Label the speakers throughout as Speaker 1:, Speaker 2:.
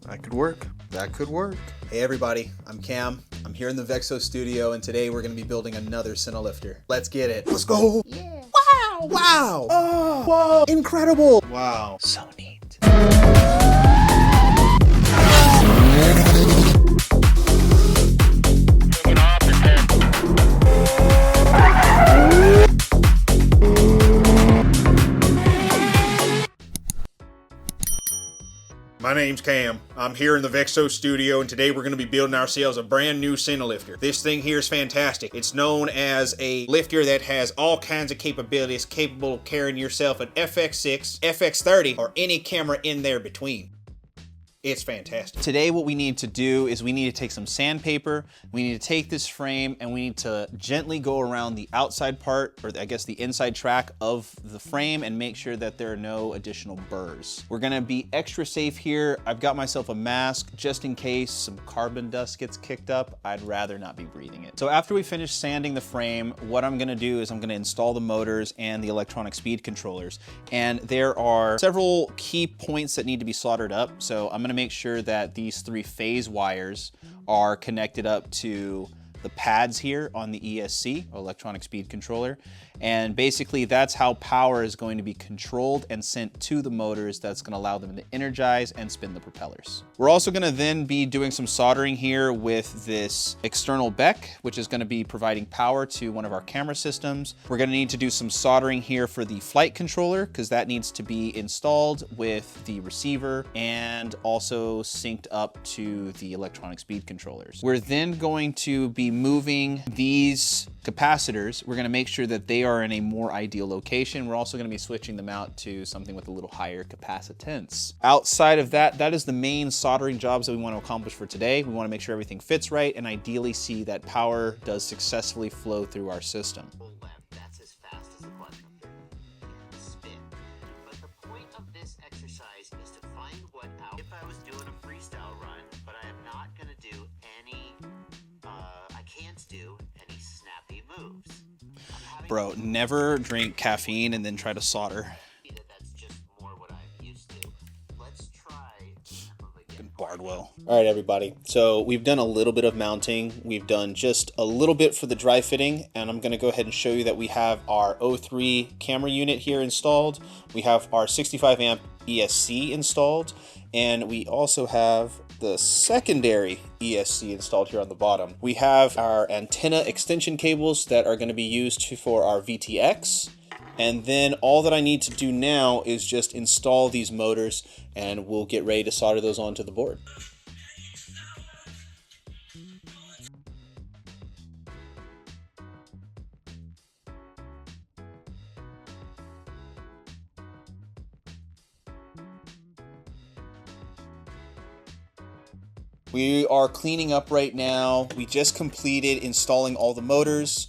Speaker 1: That could work. That could work.
Speaker 2: Hey everybody, I'm Cam. I'm here in the Vexo studio, and today we're going to be building another Cinelifter. Let's get it. Let's go. Yeah. Wow. Wow. Oh, whoa. Incredible.
Speaker 1: Wow.
Speaker 2: So neat.
Speaker 1: My name's Cam. I'm here in the Vexo studio, and today we're going to be building ourselves a brand new Cinelifter. This thing here is fantastic. It's known as a lifter that has all kinds of capabilities, capable of carrying yourself an FX6, FX30, or any camera in there between. It's fantastic.
Speaker 2: Today what we need to do is we need to take some sandpaper, we need to take this frame, and we need to gently go around the outside part, or I guess the inside track of the frame, and make sure that there are no additional burrs. We're gonna be extra safe here. I've got myself a mask just in case some carbon dust gets kicked up. I'd rather not be breathing it. So after we finish sanding the frame, what I'm gonna do is I'm gonna install the motors and the electronic speed controllers. And there are several key points that need to be soldered up. So I'm gonna make sure that these 3 phase wires are connected up to the pads here on the ESC, electronic speed controller. And basically that's how power is going to be controlled and sent to the motors. That's gonna allow them to energize and spin the propellers. We're also gonna then be doing some soldering here with this external BEC, which is gonna be providing power to one of our camera systems. We're gonna need to do some soldering here for the flight controller, because that needs to be installed with the receiver and also synced up to the electronic speed controllers. We're then going to be moving these capacitors. We're gonna make sure that they are in a more ideal location. We're also gonna be switching them out to something with a little higher capacitance. Outside of that, that is the main soldering jobs that we want to accomplish for today. We want to make sure everything fits right and ideally see that power does successfully flow through our system.
Speaker 3: That's as fast as the button can spin. But the point of this exercise is to find what out. If I was doing a freestyle run, but I am not gonna do any, I can't do any snappy moves.
Speaker 2: Bro, never drink caffeine and then try to solder.
Speaker 3: That's just more what I'm used to. Let's try
Speaker 2: Bardwell. All right, everybody. So we've done a little bit of mounting. We've done just a little bit for the dry fitting, and I'm gonna go ahead and show you that we have our 03 camera unit here installed. We have our 65 amp ESC installed, and we also have the secondary ESC installed here on the bottom. We have our antenna extension cables that are going to be used for our VTX. And then all that I need to do now is just install these motors, and we'll get ready to solder those onto the board. We are cleaning up right now. We just completed installing all the motors,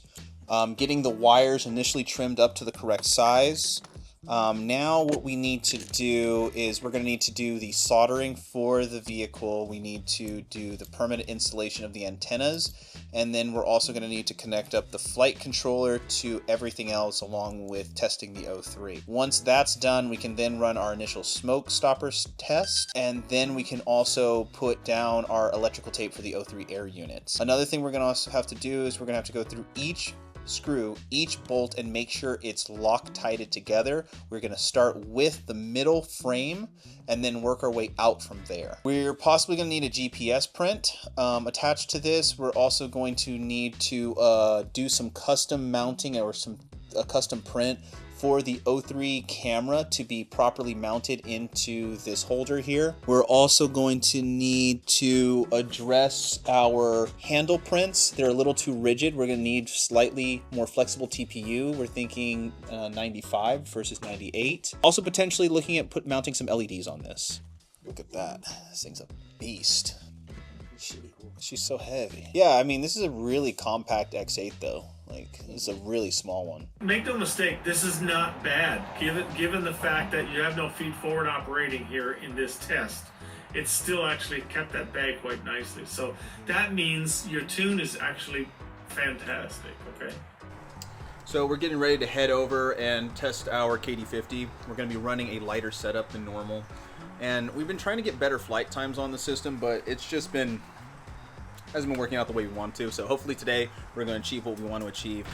Speaker 2: getting the wires initially trimmed up to the correct size. Now what we need to do is we're going to need to do the soldering for the vehicle. We need to do the permanent installation of the antennas, and then we're also going to need to connect up the flight controller to everything else along with testing the 03. Once that's done, we can then run our initial smoke stoppers test, and then we can also put down our electrical tape for the 03 air units. Another thing we're going to also have to do is we're going to have to go through each screw, each bolt, and make sure it's Loctited together. We're going to start with the middle frame and then work our way out from there. We're possibly going to need a GPS print attached to this. We're also going to need to do some custom mounting or a custom print for the 03 camera to be properly mounted into this holder here. We're also going to need to address our handle prints. They're a little too rigid. We're going to need slightly more flexible TPU. We're thinking 95 versus 98. Also potentially looking at mounting some LEDs on this. Look at that. This thing's a beast. She's so heavy. Yeah, I mean, this is a really compact X8 though. Like, this is a really small one.
Speaker 4: Make no mistake, this is not bad. Given the fact that you have no feed forward operating here in this test, it still actually kept that bag quite nicely. So that means your tune is actually fantastic, okay?
Speaker 2: So we're getting ready to head over and test our KD50. We're going to be running a lighter setup than normal. And we've been trying to get better flight times on the system, but it's just hasn't been working out the way we want to. So hopefully today we're going to achieve what we want to achieve.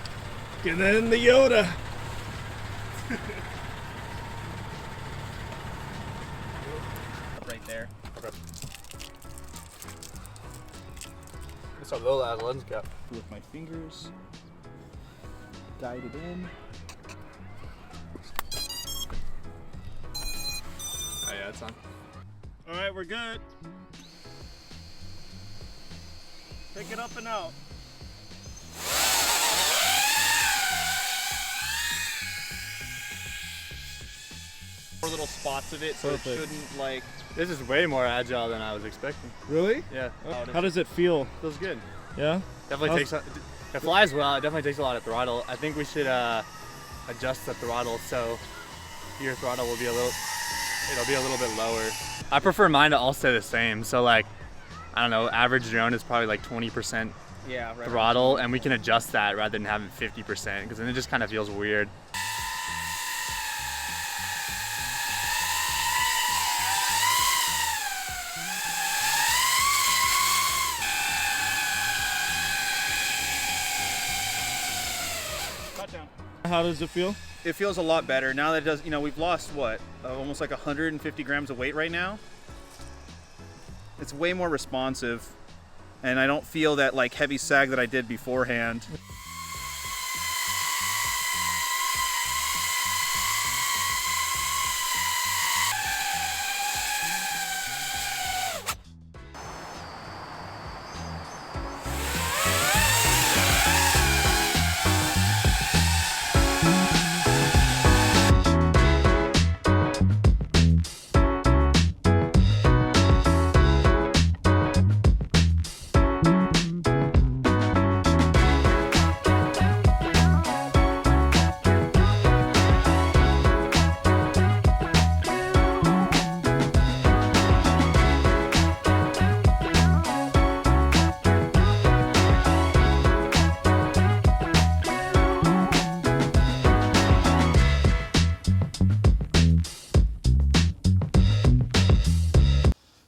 Speaker 5: Get that in the Yoda.
Speaker 2: Right there.
Speaker 5: Okay. That's a little ass lens cap.
Speaker 2: With my fingers. Guide it in.
Speaker 5: Oh yeah, it's on.
Speaker 6: All right, we're good. Pick it up and out.
Speaker 7: More little spots of it, so
Speaker 5: Perfect.
Speaker 7: it shouldn't like.
Speaker 5: This is way more agile than I was expecting.
Speaker 6: Really?
Speaker 5: Yeah.
Speaker 6: How does it feel?
Speaker 5: Feels good.
Speaker 6: Yeah?
Speaker 5: Definitely takes. It flies well. It definitely takes a lot of throttle. I think we should adjust the throttle so your throttle will be it'll be a little bit lower. I prefer mine to all stay the same. So like, I don't know, average drone is probably like 20%
Speaker 2: Yeah, right.
Speaker 5: throttle, and we can adjust that rather than having 50% because then it just kind of feels weird.
Speaker 6: How does it feel?
Speaker 2: It feels a lot better now that it does. You know, we've lost what, almost like 150 grams of weight right now. It's way more responsive, and I don't feel that like heavy sag that I did beforehand.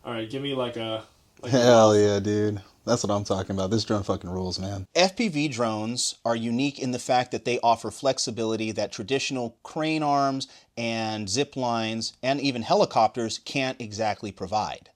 Speaker 6: All right, give me like a...
Speaker 8: Hell yeah, dude. That's what I'm talking about. This drone fucking rules, man.
Speaker 2: FPV drones are unique in the fact that they offer flexibility that traditional crane arms and zip lines and even helicopters can't exactly provide.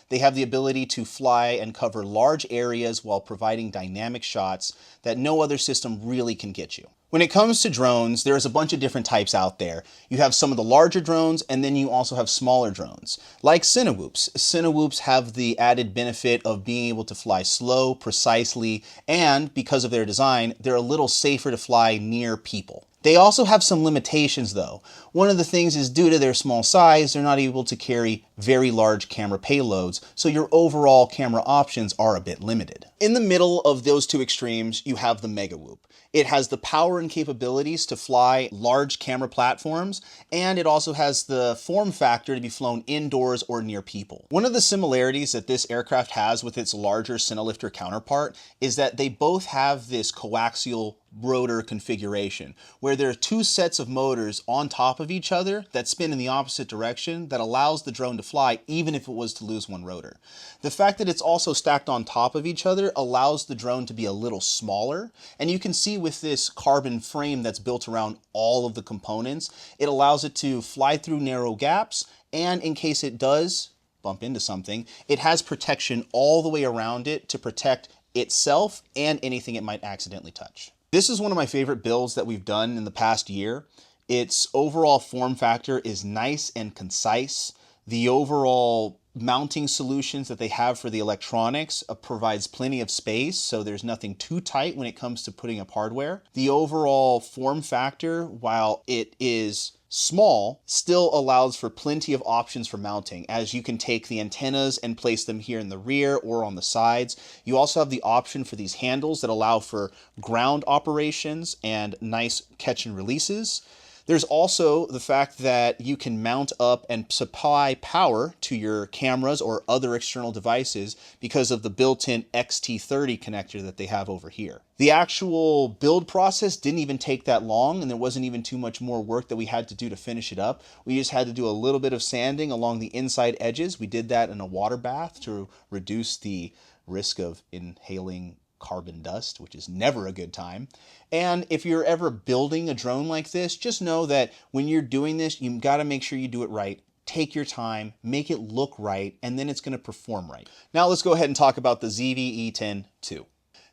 Speaker 2: They have the ability to fly and cover large areas while providing dynamic shots that no other system really can get you. When it comes to drones, there's a bunch of different types out there. You have some of the larger drones, and then you also have smaller drones, like Cinewhoops. Cinewhoops have the added benefit of being able to fly slow, precisely, and because of their design, they're a little safer to fly near people. They also have some limitations though. One of the things is due to their small size, they're not able to carry very large camera payloads, so your overall camera options are a bit limited. In the middle of those two extremes, you have the Megawhoop. It has the power and capabilities to fly large camera platforms, and it also has the form factor to be flown indoors or near people. One of the similarities that this aircraft has with its larger Cinelifter counterpart is that they both have this coaxial rotor configuration, where there are two sets of motors on top of each other that spin in the opposite direction that allows the drone to fly even if it was to lose one rotor. The fact that it's also stacked on top of each other allows the drone to be a little smaller, and you can see with this carbon frame that's built around all of the components, it allows it to fly through narrow gaps, and in case it does bump into something, it has protection all the way around it to protect itself and anything it might accidentally touch. This is one of my favorite builds that we've done in the past year. Its overall form factor is nice and concise. The overall mounting solutions that they have for the electronics provides plenty of space, so there's nothing too tight when it comes to putting up hardware. The overall form factor, while it is small, still allows for plenty of options for mounting, as you can take the antennas and place them here in the rear or on the sides. You also have the option for these handles that allow for ground operations and nice catch and releases. There's also the fact that you can mount up and supply power to your cameras or other external devices because of the built-in XT30 connector that they have over here. The actual build process didn't even take that long, and there wasn't even too much more work that we had to do to finish it up. We just had to do a little bit of sanding along the inside edges. We did that in a water bath to reduce the risk of inhaling carbon dust, which is never a good time. And if you're ever building a drone like this, just know that when you're doing this, you've got to make sure you do it right. Take your time, make it look right, and then it's going to perform right. Now let's go ahead and talk about the ZVE10ii.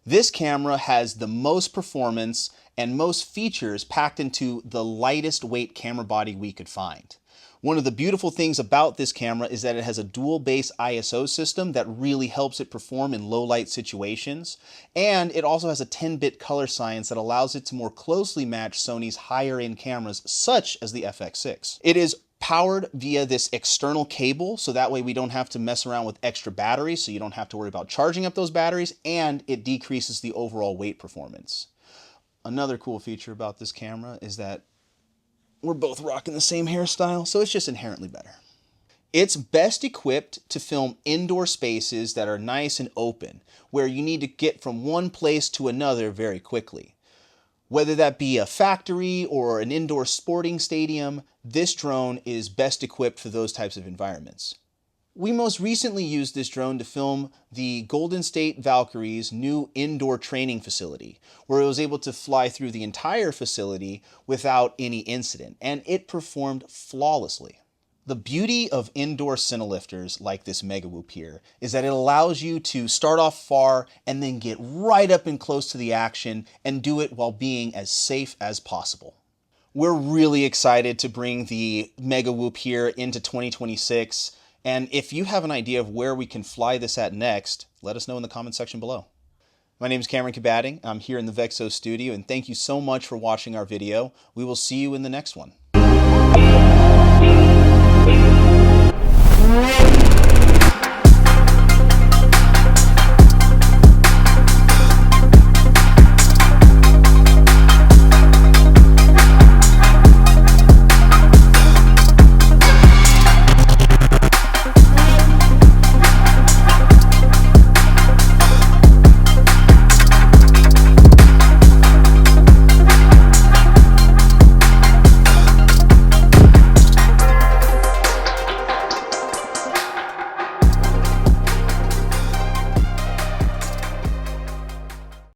Speaker 2: This camera has the most performance and most features packed into the lightest weight camera body we could find. One of the beautiful things about this camera is that it has a dual base ISO system that really helps it perform in low light situations. And it also has a 10-bit color science that allows it to more closely match Sony's higher end cameras, such as the FX6. It is powered via this external cable, so that way we don't have to mess around with extra batteries, so you don't have to worry about charging up those batteries, and it decreases the overall weight performance. Another cool feature about this camera is that we're both rocking the same hairstyle, so it's just inherently better. It's best equipped to film indoor spaces that are nice and open, where you need to get from one place to another very quickly. Whether that be a factory or an indoor sporting stadium, this drone is best equipped for those types of environments. We most recently used this drone to film the Golden State Valkyrie's new indoor training facility, where it was able to fly through the entire facility without any incident, and it performed flawlessly. The beauty of indoor Cinelifters like this Mega Whoop here is that it allows you to start off far and then get right up and close to the action and do it while being as safe as possible. We're really excited to bring the Mega Whoop here into 2026. And if you have an idea of where we can fly this at next, let us know in the comment section below. My name is Cameron Kabatting. I'm here in the Vexo studio, and thank you so much for watching our video. We will see you in the next one.